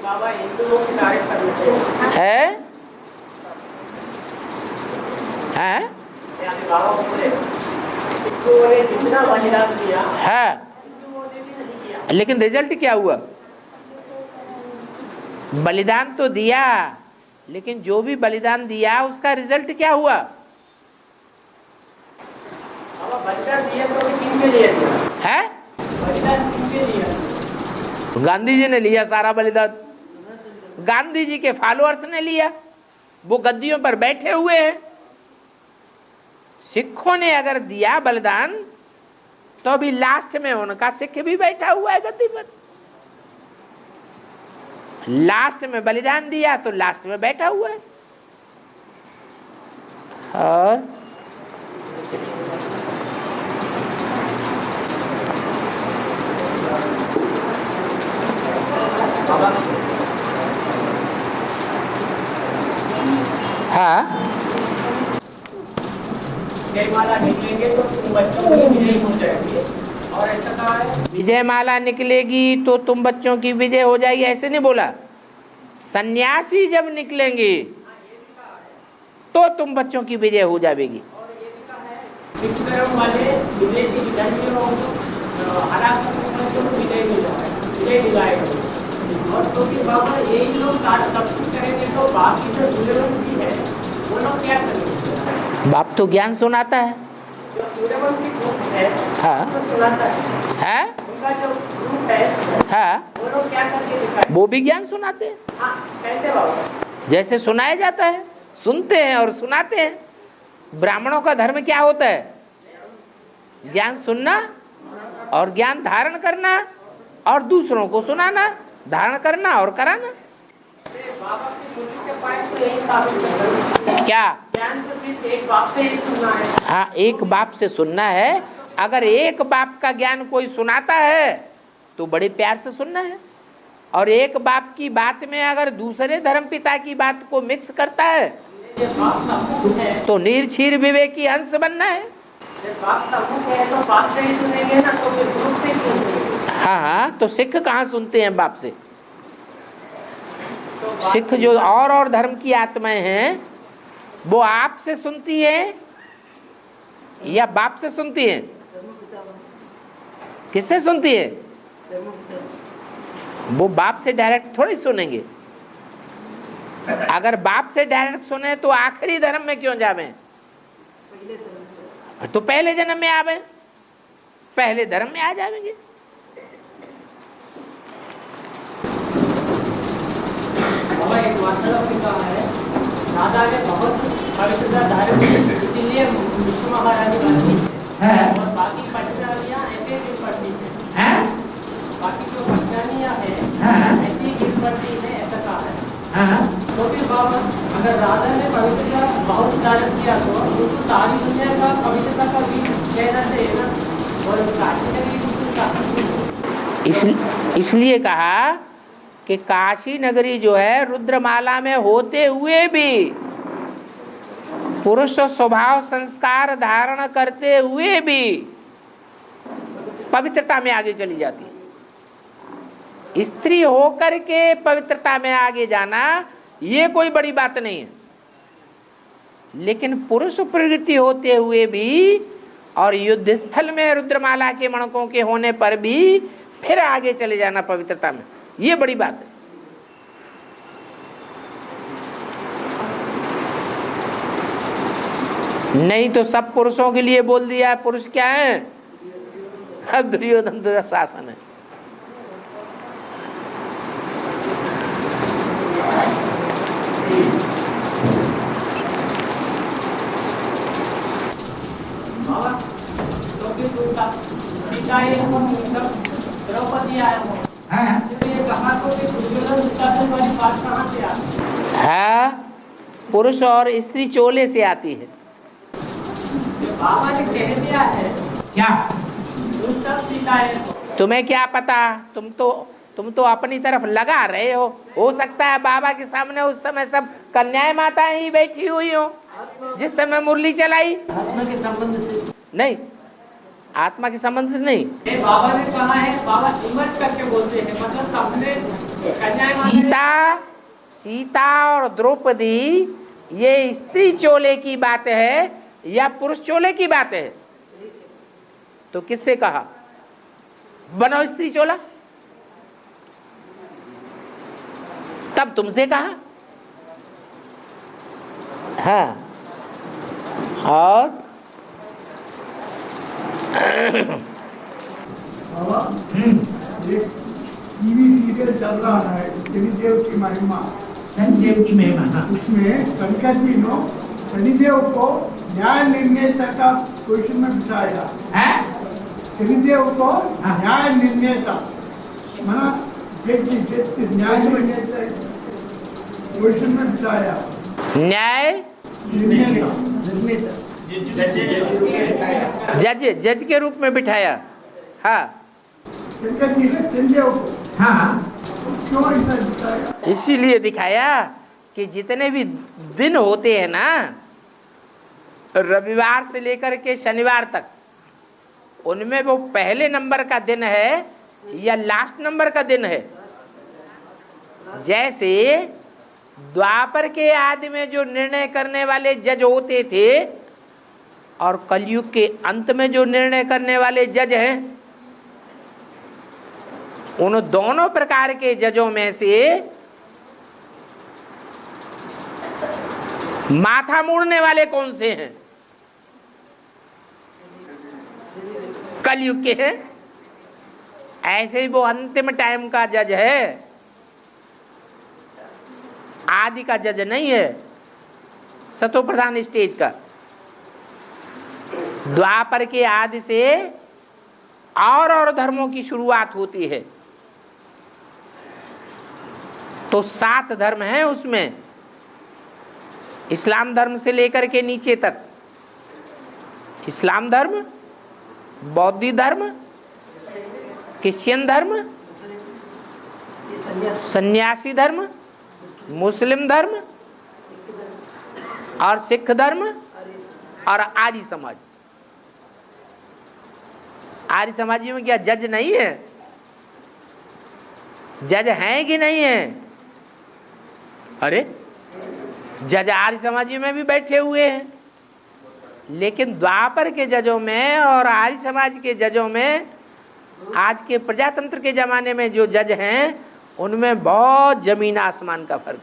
बाबा हिंदू लोग की तारीफ कर लेते है? है? यानी बाबा बोले हिंदुओं ने जितना बलिदान दिया है, हिंदुओं ने भी नहीं किया, लेकिन रिजल्ट क्या हुआ? बलिदान तो दिया लेकिन जो भी बलिदान दिया उसका रिजल्ट क्या हुआ? बाबा बलिदान दिया तो किसके लिए दिया है? बलिदान किसके लिए? गांधी जी ने लिया सारा बलिदान, गांधी जी के फॉलोअर्स ने लिया, वो गद्दियों पर बैठे हुए हैं। सिखों ने अगर दिया बलिदान तो अभी लास्ट में उनका सिख भी बैठा हुआ है गद्दी पर। लास्ट में बलिदान दिया तो लास्ट में बैठा हुआ है। और हाँ, जयमाला निकलेंगे तो तुम बच्चों को विजयी हो जाएंगे, और ऐसा कहा है विजय माला निकलेगी तो तुम बच्चों की विजय हो जाएगी, ऐसे नहीं बोला। सन्यासी जब निकलेंगे तो तुम बच्चों की विजय हो जाएगी। सिख धर्म वाले विदेशी धर्मियों विजय दिलाएगा, और तो फिर बाबा यही लोग सब कुछ करेंगे तो बाकी जो दूसरे लोग भी है वो लोग क्या करेंगे? बाप तो ज्ञान सुनाता है। जो सूर्यवंश की ग्रुप है हाँ, तो सुनाता है? उनका जो ग्रुप है हाँ, वो लोग क्या करके दिखाए? वो भी ज्ञान सुनाते हैं। हाँ, कैसे बाबा? जैसे सुनाया जाता है, सुनते हैं और सुनाते हैं। ब्राह्मणों का धर्म क्या होता है? ज्ञान सुनना और ज्ञान धारण करना और दूसरों को सुनाना, धारण करना और कराना। बाबा की बुद्धि के पास तो यही साबित है। क्या? ज्ञान तो सिर्फ एक बाप से ही सुनना है। हाँ, एक बाप से सुनना है। अगर एक बाप का ज्ञान कोई सुनाता है तो बड़े प्यार से सुनना है, और एक बाप की बात में अगर दूसरे धर्म पिता की बात को मिक्स करता है तो निर्छीर विवेकी अंश बनना है। बाप का मुख है तो बाप से ही सुनेंगे ना, तो फिर ग्रुप से क्यों सुनेंगे? हाँ, तो सिख कहाँ सुनते हैं बाप से? सिख जो और धर्म की आत्माएं हैं वो आपसे सुनती है या बाप से सुनती है? किससे सुनती है? वो बाप से डायरेक्ट थोड़ी सुनेंगे। अगर बाप से डायरेक्ट सुने तो आखिरी धर्म में क्यों जावे? तो पहले जन्म में आवे, पहले धर्म में आ जाएंगे। बाबा एक वार्तालाप में कहा है, दादा ने बहुत पवित्रता धारण की, इसीलिए विष्णु महाराज बनती है और बाकी पटनानियां ऐसे गिर पड़ती है, बाकी जो पटनानियां है ऐसी गिर पड़ती है, ऐसा कहा है। तो फिर बाबा अगर राधा ने पवित्रता बहुत धारण किया तो सारी दुनिया का पवित्रता का भी कहना चाहिए ना, और काशी नगरी इसलिए कहा कि काशी नगरी जो है रुद्रमाला में होते हुए भी, पुरुष स्वभाव संस्कार धारण करते हुए भी पवित्रता में आगे चली जाती है। स्त्री होकर के पवित्रता में आगे जाना ये कोई बड़ी बात नहीं है, लेकिन पुरुष प्रवृत्ति होते हुए भी और युद्ध स्थल में रुद्रमाला के मणकों के होने पर भी फिर आगे चले जाना पवित्रता में, ये बड़ी बात है। नहीं तो सब पुरुषों के लिए बोल दिया, पुरुष क्या है? अब दुर्योधन दुशासन है। द्रौपदी आया है, पुरुष और स्त्री चोले से आती है। बाबा ने कह दिया है क्या? है तुम्हें क्या पता? तुम तो अपनी तरफ लगा रहे हो सकता है बाबा के सामने उस समय सब कन्याएं माताएं ही बैठी हुई हो जिस समय मुरली चलाई। आत्मा के संबंध से नहीं, आत्मा के संबंध से नहीं। बाबा ने कहा है, बाबा इमर्ज करके बोलते हैं, मतलब सामने सीता और द्रौपदी ये स्त्री चोले की बात है या पुरुष चोले की बात है? तो किससे कहा बनो स्त्री चोला? तब तुमसे कहा। हाँ, और एक टीवी सीरियल चल रहा है शनिदेव की महिमा। शनिदेव की महिमा, उसमें शंकर जी ने शनिदेव को न्याय निर्णेता का क्वेश्चन में बिठाया है। शनिदेव को न्याय निर्णेता मना न्याय निर्णेता क्वेश्चन में बिठाया। न्याय निर्णेता जज के रूप में बिठाया। हाँ, शंकर जी ने शनिदेव को हाँ क्यों ऐसा बिठाया? इसीलिए दिखाया कि जितने भी दिन होते हैं ना, रविवार से लेकर के शनिवार तक, उनमें वो पहले नंबर का दिन है या लास्ट नंबर का दिन है। जैसे द्वापर के आदि में जो निर्णय करने वाले जज होते थे और कलयुग के अंत में जो निर्णय करने वाले जज हैं, उन दोनों प्रकार के जजों में से माथा मुड़ने वाले कौन से हैं? कलयुग के हैं। ऐसे ही वो अंतिम टाइम का जज है, आदि का जज नहीं है, सतो प्रधान स्टेज का। द्वापर के आदि से और धर्मों की शुरुआत होती है। तो 7 धर्म हैं उसमें, इस्लाम धर्म से लेकर के नीचे तक। इस्लाम धर्म, बौद्ध धर्म, क्रिश्चियन धर्म, सन्यासी धर्म, मुस्लिम धर्म और सिख धर्म और आर्य समाज। आर्य समाजियों में क्या जज नहीं है? जज हैं कि नहीं है? अरे जज आर्य समाज में भी बैठे हुए हैं, लेकिन द्वापर के जजों में और आर्य समाज के जजों में, आज के प्रजातंत्र के जमाने में जो जज हैं उनमें बहुत जमीन आसमान का फर्क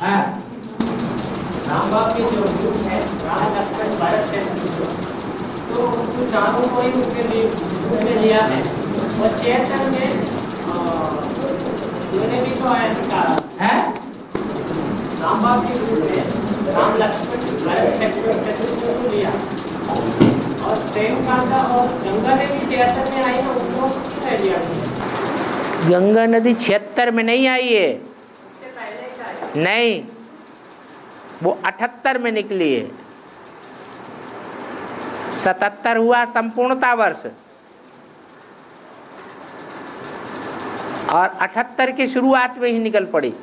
है। राम बाप के जो ग्रुप है, राम लक्ष्मण भरत शत्रुघ्न, तो उनको चारों को ही उसमें लिया है। और चैतन्य में उन्होंने भी तो आया निकाला है। राम बाप के ग्रुप में राम लक्ष्मण भरत शत्रुघ्न को लिया, और प्रेम कांता और गंगा ने भी 76 में आई, तो उनको किसने लिया? गंगा नदी 76 में नहीं आई है, नहीं, वो 78 में निकली है। 77 हुआ संपूर्णता वर्ष, और 78 की शुरुआत में ही निकल पड़ी।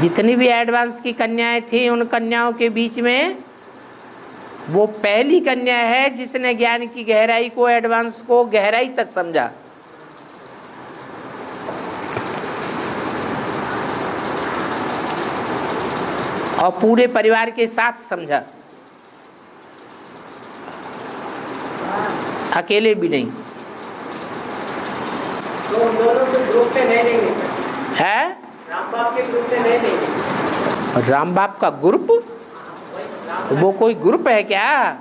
जितनी भी एडवांस की कन्याएं थी, उन कन्याओं के बीच में वो पहली कन्या है जिसने ज्ञान की गहराई को, एडवांस को गहराई तक समझा। और पूरे परिवार के साथ समझा, अकेले भी नहीं। तो दोनों के ग्रुप में नहीं लेंगे है राम बाप के ग्रुप में नहीं लेंगे। राम बाप का ग्रुप, वो कोई ग्रुप है क्या?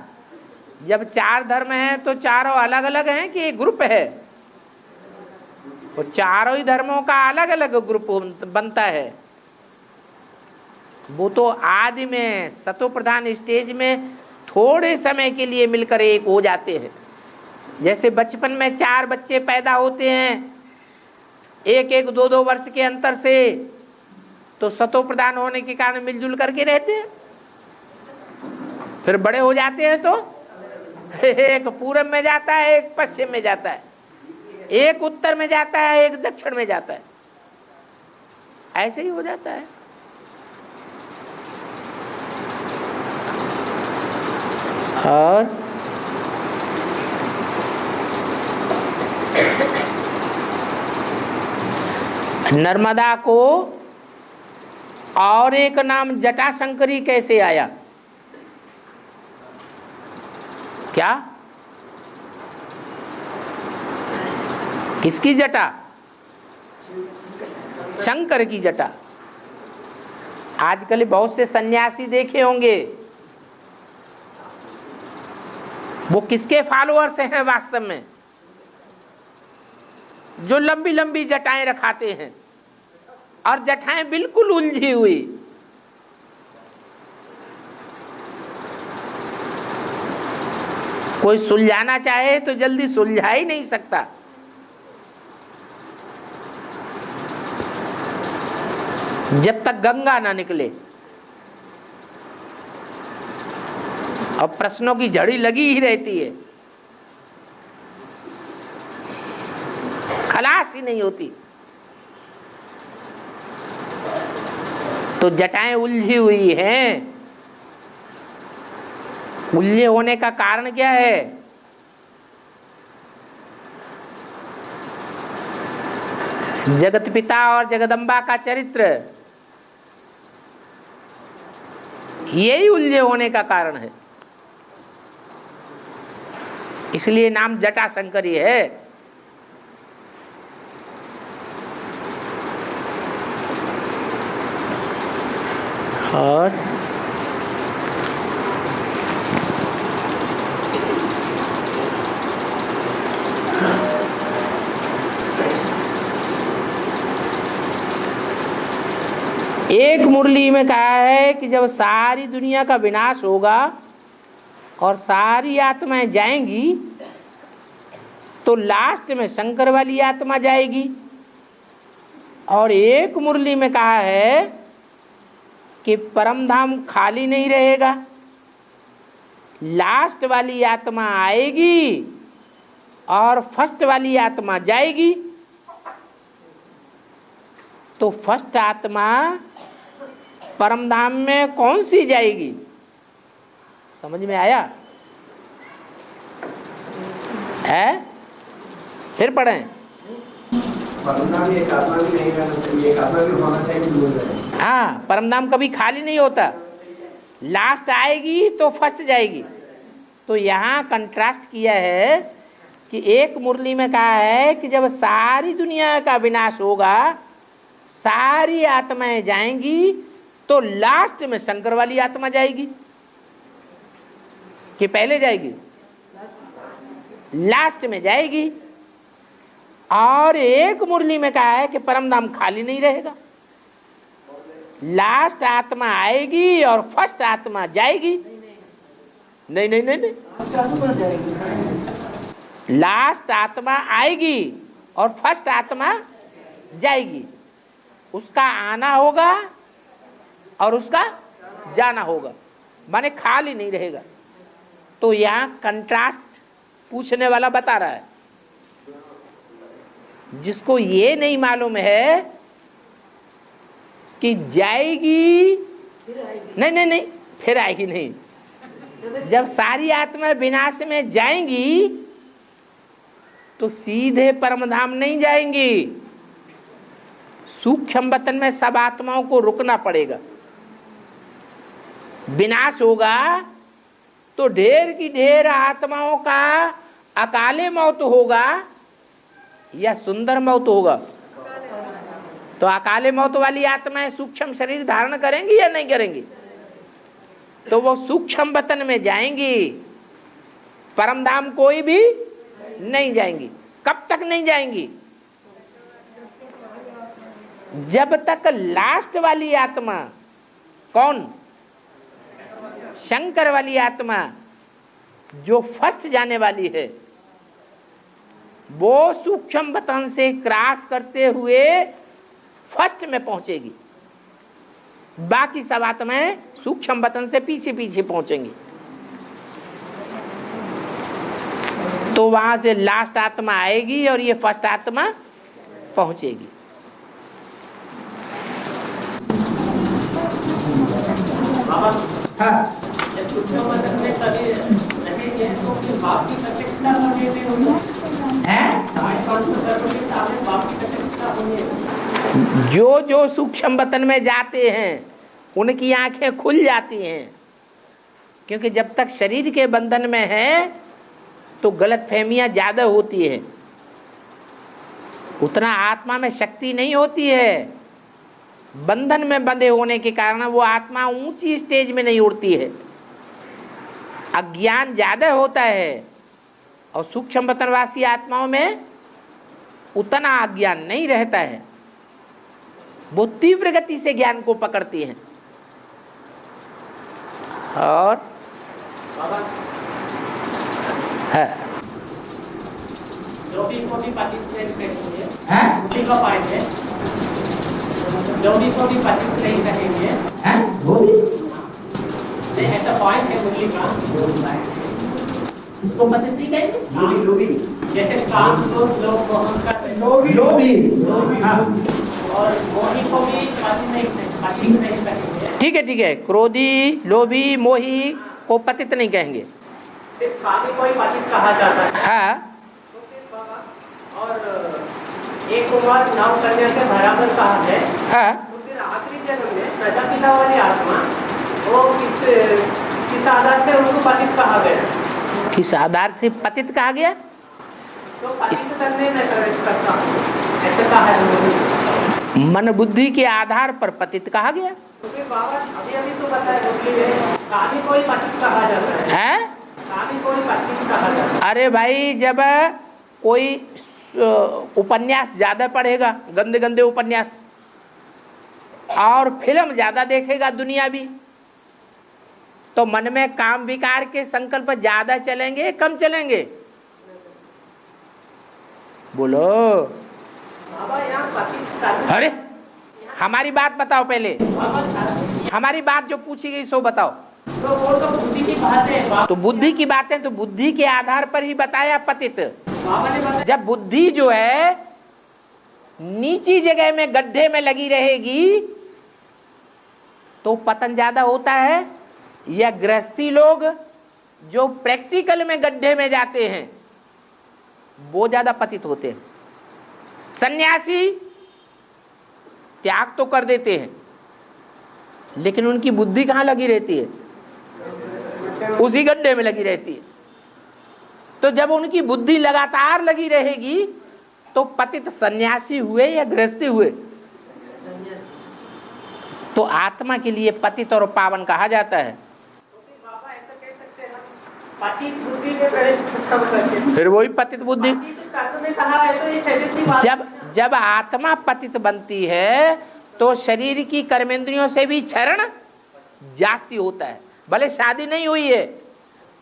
जब 4 धर्म हैं तो चारों अलग अलग हैं कि एक ग्रुप है? वो चारों ही धर्मों का अलग अलग ग्रुप बनता है। वो तो आदि में सतो प्रधान स्टेज में थोड़े समय के लिए मिलकर एक हो जाते हैं। जैसे बचपन में 4 बच्चे पैदा होते हैं 1-1, 2-2 वर्ष के अंतर से, तो सतो प्रधान होने के कारण मिलजुल करके रहते हैं। फिर बड़े हो जाते हैं तो एक पूरब में जाता है, एक पश्चिम में जाता है, एक उत्तर में जाता है, एक दक्षिण में जाता है, ऐसे ही हो जाता है। और नर्मदा को और एक नाम जटाशंकरी कैसे आया? क्या? किसकी जटा? शंकर की जटा। आजकल बहुत से सन्यासी देखे होंगे, वो किसके फॉलोअर्स हैं वास्तव में? जो लंबी लंबी जटाएं रखाते हैं, और जटाएं बिल्कुल उलझी हुई। कोई सुलझाना चाहे तो जल्दी सुलझा ही नहीं सकता। जब तक गंगा ना निकले, और प्रश्नों की झड़ी लगी ही रहती है, खलास ही नहीं होती। तो जटाएं उलझी हुई हैं। उलझे होने का कारण क्या है? जगत पिता और जगदम्बा का चरित्र, यही उलझे होने का कारण है। इसलिए नाम जटाशंकरी है। और एक मुरली में कहा है कि जब सारी दुनिया का विनाश होगा और सारी आत्माएं जाएंगी, तो लास्ट में शंकर वाली आत्मा जाएगी। और एक मुरली में कहा है कि परम धाम खाली नहीं रहेगा, लास्ट वाली आत्मा आएगी और फर्स्ट वाली आत्मा जाएगी। तो फर्स्ट आत्मा परम धाम में कौन सी जाएगी? समझ में आया? है। फिर पढ़ें। परमधाम एक आत्मा भी नहीं रहना चाहिए, एक आत्मा भी होना चाहिए बोल रहे हैं। हाँ, परमधाम कभी खाली नहीं होता, लास्ट आएगी तो फर्स्ट जाएगी। तो यहाँ कंट्रास्ट किया है कि एक मुरली में कहा है कि जब सारी दुनिया का विनाश होगा, सारी आत्माएं जाएंगी, तो लास्ट में शंकर वाली आत्मा जाएगी कि पहले जाएगी? लास्ट में जाएगी। और एक मुरली में कहा है कि परमधाम खाली नहीं रहेगा, लास्ट आत्मा आएगी और फर्स्ट आत्मा जाएगी। नहीं नहीं नहीं नहीं, लास्ट आत्मा आएगी और फर्स्ट आत्मा जाएगी। उसका आना होगा और उसका जाना होगा, माने खाली नहीं रहेगा। तो यहाँ कंट्रास्ट पूछने वाला बता रहा है। जिसको ये नहीं मालूम है कि जाएगी, नहीं नहीं नहीं, फिर आएगी नहीं। जब सारी आत्मा विनाश में जाएंगी तो सीधे परमधाम नहीं जाएंगी, सूक्ष्म वतन में सब आत्माओं को रुकना पड़ेगा। विनाश होगा तो ढेर की ढेर आत्माओं का अकाले मौत होगा या सुंदर मौत होगा? तो अकाले मौत वाली आत्माएं सूक्ष्म शरीर धारण करेंगी या नहीं करेंगी? तो वो सूक्ष्म वतन में जाएंगी, परमधाम कोई भी नहीं जाएंगी। कब तक नहीं जाएंगी? जब तक लास्ट वाली आत्मा, कौन? शंकर वाली आत्मा जो फर्स्ट जाने वाली है, वो सूक्ष्म वतन से क्रॉस करते हुए फर्स्ट में पहुंचेगी। बाकी सब आत्माएं सूक्ष्म वतन से पीछे पीछे पहुंचेंगी। तो वहां से लास्ट आत्मा आएगी और ये फर्स्ट आत्मा पहुंचेगी। हाँ, जो जो सूक्ष्म वतन में जाते हैं उनकी आंखें खुल जाती हैं, क्योंकि जब तक शरीर के बंधन में है तो गलतफहमियां ज्यादा होती है, उतना आत्मा में शक्ति नहीं होती है। बंधन में बंधे होने के कारण वो आत्मा ऊंची स्टेज में नहीं उड़ती है, अज्ञान ज्यादा होता है। और सूक्ष्म वतनवासी आत्माओं में उतना अज्ञान नहीं रहता है, वो तीव्र गति से ज्ञान को पकड़ती हैं। और है जो भी को भी पार्टिसिपेट करेंगे, हैं? उसी का पॉइंट है। जो भी को भी पार्टिसिपेट करेंगे, हैं? वो भी नहीं, ऐसा पॉइंट है मुरली का। इसको पतित नहीं कहेंगे? लोभी, जैसे काम लोग मोहन का लोभी, हाँ। और मोही को भी पार्टिसिपेट नहीं करेंगे। ठीक है, ठीक है। क्रोधी, लोभी, मोही को पतित नहीं कहेंगे, सिर्फ कामी को ही पतित कहा जाता है। हाँ। और एक बार नाव कन्या के बराबर कहा है। हाँ। तो फिर आखिरी जन्म में प्रजापिता वाली आत्मा वो किस आधार से उनको पतित कहा गया? किस आधार से पतित कहा गया? तो पतित करने में करता ऐसा कहा है, मन बुद्धि के आधार पर पतित कहा गया। तो फिर बाबा अभी तो बताया कामी को ही पतित कहा जाता है। हैं? कामी को ही पतित कहा जाता है। अरे भाई, जब कोई उपन्यास ज्यादा पढ़ेगा, गंदे गंदे उपन्यास, और फिल्म ज्यादा देखेगा दुनियावी, तो मन में काम विकार के संकल्प ज्यादा चलेंगे, कम चलेंगे? बोलो। बाबा यहाँ पतित, अरे हमारी बात बताओ पहले, हमारी बात जो पूछी गई सो बताओ। तो वो तो बुद्धि की बात है। तो बुद्धि की बातें तो बुद्धि के आधार पर ही बताया पतित। बाबा ने बताया जब बुद्धि जो है नीची जगह में गड्ढे में लगी रहेगी तो पतन ज्यादा होता है, या गृहस्थी लोग जो प्रैक्टिकल में गड्ढे में जाते हैं वो ज्यादा पतित होते हैं। सन्यासी त्याग तो कर देते हैं, लेकिन उनकी बुद्धि कहाँ लगी रहती है? उसी गड्ढे में लगी रहती है। तो जब उनकी बुद्धि लगातार लगी रहेगी तो पतित सन्यासी हुए या गृहस्थी हुए? तो आत्मा के लिए पतित और पावन कहा जाता है। फिर वही पतित बुद्धि। जब आत्मा पतित बनती है तो शरीर की कर्मेंद्रियों से भी क्षरण जास्ती होता है। भले शादी नहीं हुई है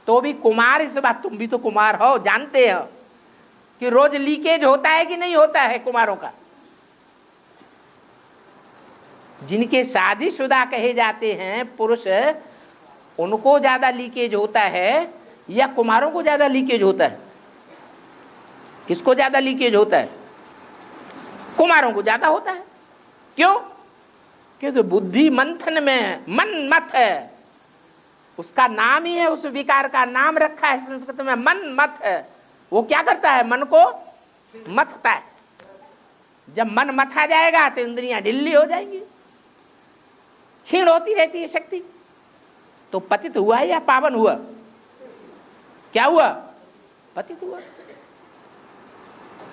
तो भी कुमार, इस बात तुम भी तो कुमार हो, जानते हो कि रोज लीकेज होता है कि नहीं होता है कुमारों का। जिनके शादीशुदा कहे जाते हैं पुरुष, उनको ज्यादा लीकेज होता है या कुमारों को ज्यादा लीकेज होता है? किसको ज्यादा लीकेज होता है? कुमारों को ज्यादा होता है। क्यों? क्योंकि बुद्धि मंथन में मन मत है, उसका नाम ही है, उस विकार का नाम रखा है संस्कृत में मन मत है। वो क्या करता है? मन को मथता है। जब मन मथा जाएगा तो इंद्रियां ढिल्ली हो जाएंगी, क्षीण होती रहती है शक्ति। तो पतित हुआ या पावन हुआ? क्या हुआ? पतित हुआ।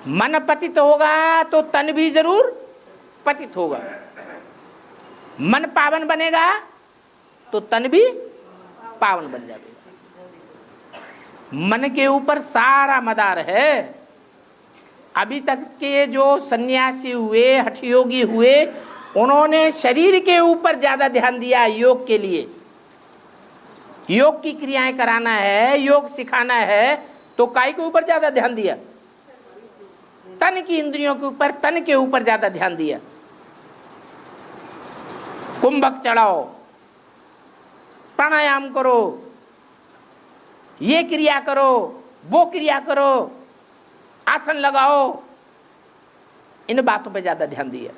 मन पतित होगा तो तन भी जरूर पतित होगा। मन पावन बनेगा तो तन भी पावन बन जाएगा। मन के ऊपर सारा मदार है। अभी तक के जो सन्यासी हुए, हठयोगी हुए, उन्होंने शरीर के ऊपर ज्यादा ध्यान दिया योग के लिए। योग की क्रियाएं कराना है, योग सिखाना है, तो काय के ऊपर ज्यादा ध्यान दिया? तन की इंद्रियों के ऊपर, तन के ऊपर ज्यादा ध्यान दिया। कुंभक चढ़ाओ, प्राणायाम करो, ये क्रिया करो, वो क्रिया करो, आसन लगाओ, इन बातों पे ज्यादा ध्यान दिया।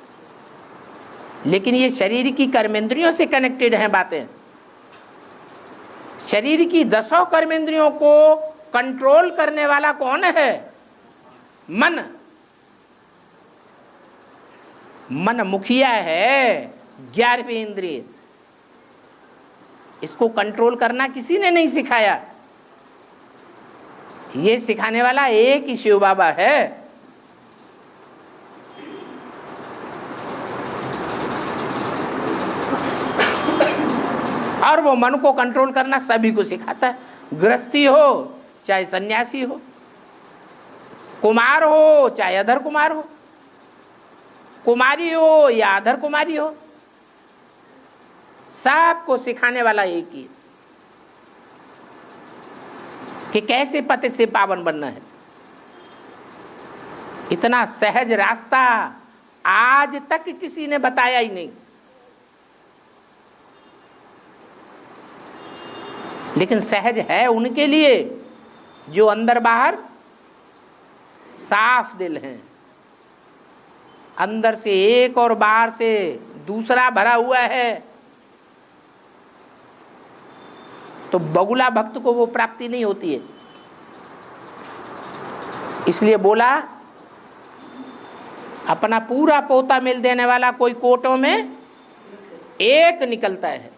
लेकिन ये शरीर की कर्मेंद्रियों से कनेक्टेड हैं बातें। शरीर की 10 कर्मेंद्रियों को कंट्रोल करने वाला कौन है? मन। मन मुखिया है 11वीं इंद्रिय। इसको कंट्रोल करना किसी ने नहीं सिखाया, ये सिखाने वाला एक ही शिव बाबा है। और वो मन को कंट्रोल करना सभी को सिखाता है। गृहस्थी हो चाहे सन्यासी हो, कुमार हो चाहे अधर कुमार हो, कुमारी हो या अधर कुमारी हो, सबको सिखाने वाला एक ही कि कैसे पतित से पावन बनना है। इतना सहज रास्ता आज तक किसी ने बताया ही नहीं। लेकिन सहज है उनके लिए जो अंदर बाहर साफ दिल हैं, अंदर से एक और बाहर से दूसरा भरा हुआ है। तो बगुला भक्त को वो प्राप्ति नहीं होती है। इसलिए बोला, अपना पूरा पोता मिल देने वाला कोई कोटों में एक निकलता है।